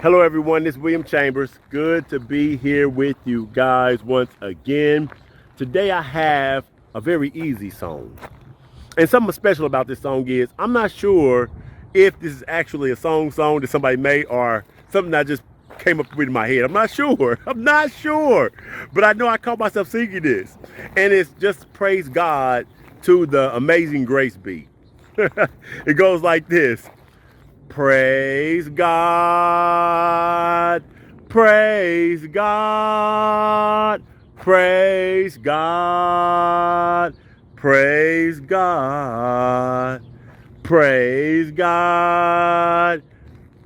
Hello, everyone. This is William Chambers. Good to be here with you guys once again. Today, I have a very easy song. And something special about this song is I'm not sure if this is actually a song that somebody made or something that just came up with in my head. I'm not sure. I'm not sure. But I know I caught myself singing this. And it's just praise God to the Amazing Grace beat. It goes like this. Praise God, praise God, praise God, praise God, praise God,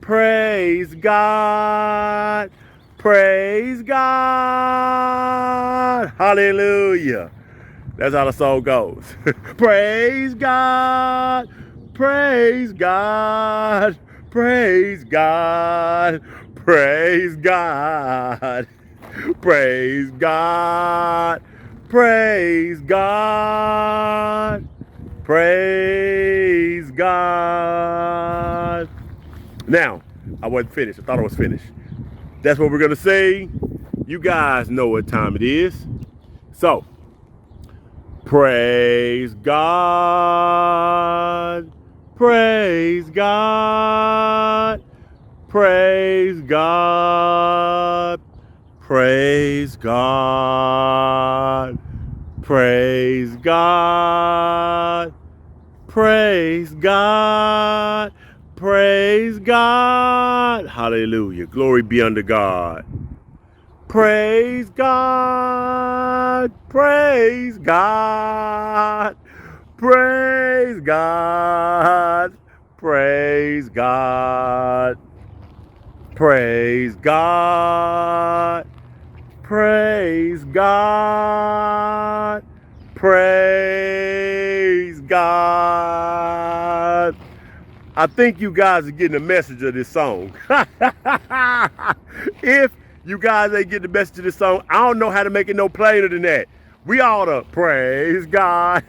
praise God, praise God. Hallelujah. That's how the song goes. Praise God. Praise God. Praise God. Praise God. Praise God. Praise God. Praise God. Now, I wasn't finished. I thought I was finished. That's what we're going to say. You guys know what time it is. So, praise God, praise God, praise God, praise God, praise God, praise God, praise God. Hallelujah. Glory be unto God. Praise God, praise God, praise God, praise God, praise God, praise God, praise God. I think you guys are getting the message of this song. If you guys ain't getting the message of this song, I don't know how to make it no plainer than that. We ought to praise God.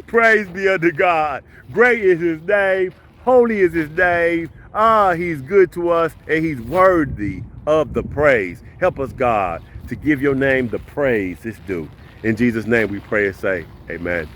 Praise be unto God. Great is his name. Holy is his name. He's good to us and he's worthy of the praise. Help us, God, to give your name the praise it's due. In Jesus' name we pray and say, amen.